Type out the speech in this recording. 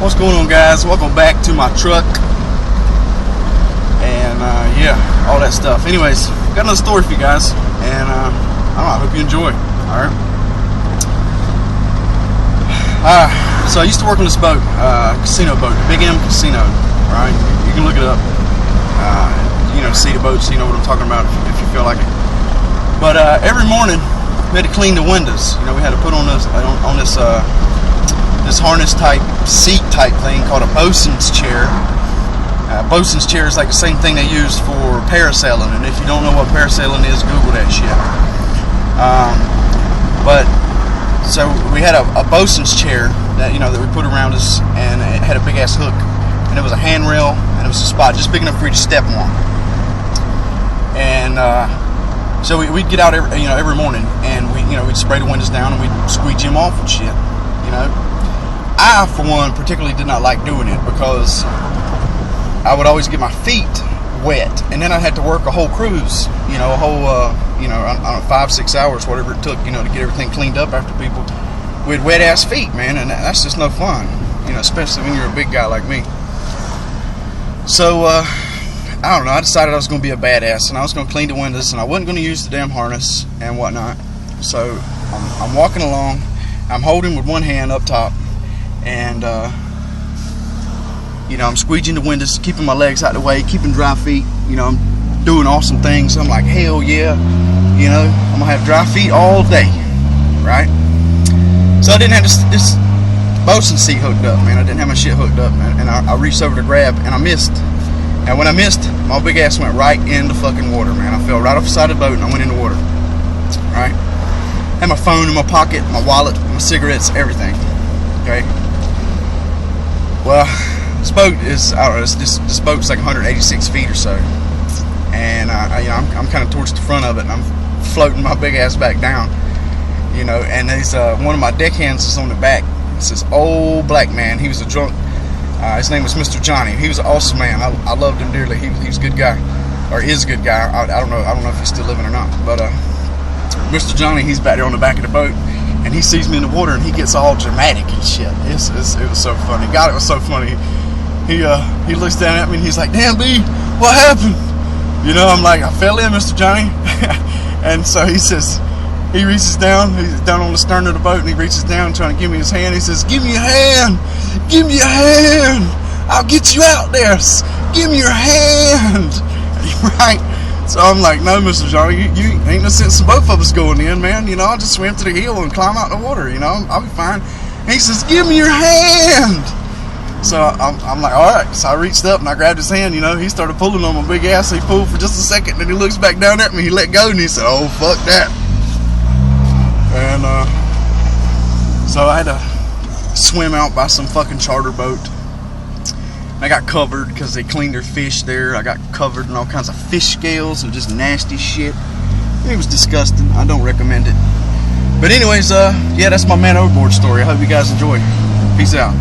What's going on, guys? Welcome back to my truck. And yeah, all that stuff. Anyways, got another story for you guys. And I don't know, I hope you enjoy. Alright. So I used to work on this boat, casino boat, Big M Casino. Alright, you can look it up. You know, see the boat, so you know what I'm talking about if you feel like it. But every morning we had to clean the windows. You know, we had to put on this this harness type seat type thing called a bosun's chair. Bosun's chair is like the same thing they use for parasailing, and if you don't know what parasailing is, Google that shit. But so we had a bosun's chair that that we put around us, and it had a big ass hook, and it was a handrail, and it was a spot just big enough for you to step on. And so we'd get out every morning, and we'd spray the windows down, and we'd squeegee them off and shit. I, for one, particularly did not like doing it because I would always get my feet wet, and then I had to work a whole cruise, a whole, I don't know, 5-6 hours, whatever it took, to get everything cleaned up after people with wet ass feet, man, and that's just no fun, especially when you're a big guy like me. So, I don't know, I decided I was going to be a badass, and I was going to clean the windows, and I wasn't going to use the damn harness and whatnot. So, I'm walking along, I'm holding with one hand up top, and I'm squeegeeing the windows, keeping my legs out of the way, keeping dry feet. I'm doing awesome things. I'm like, hell yeah, I'm gonna have dry feet all day, right? So I didn't have this bosun seat hooked up, man. I didn't have my shit hooked up, man. And I reached over to grab, and I missed. And when I missed, my big ass went right in the fucking water, man. I fell right off the side of the boat, and I went in the water, right? Had my phone in my pocket, my wallet, my cigarettes, everything. Okay. Well, this boat is, I don't know, this boat's like 186 feet or so, and I'm kind of towards the front of it, and I'm floating my big ass back down, and there's one of my deckhands is on the back. It's this old black man. He was a drunk. His name was Mr. Johnny. He was an awesome man. I loved him dearly. He was a good guy, or is a good guy. I don't know if he's still living or not, but Mr. Johnny, he's back there on the back of the boat. And he sees me in the water, and he gets all dramatic and shit. It was so funny. God, it was so funny. He looks down at me, and he's like, "Damn, B, what happened?" I'm like, "I fell in, Mr. Johnny." And so he says, he reaches down. He's down on the stern of the boat, and he reaches down trying to give me his hand. He says, "Give me your hand. Give me your hand. I'll get you out there. Give me your hand." Right? So I'm like, "No, Mr. Johnny, you ain't no sense in both of us going in, man. I'll just swim to the hill and climb out the water. I'll be fine." And he says, "Give me your hand." So I'm like, all right. So I reached up and I grabbed his hand. He started pulling on my big ass. He pulled for just a second, then he looks back down at me. He let go and he said, "Oh, fuck that." And so I had to swim out by some fucking charter boat. I got covered because they cleaned their fish there. I got covered in all kinds of fish scales and just nasty shit. It was disgusting. I don't recommend it. But anyways, yeah, that's my man overboard story. I hope you guys enjoy. Peace out.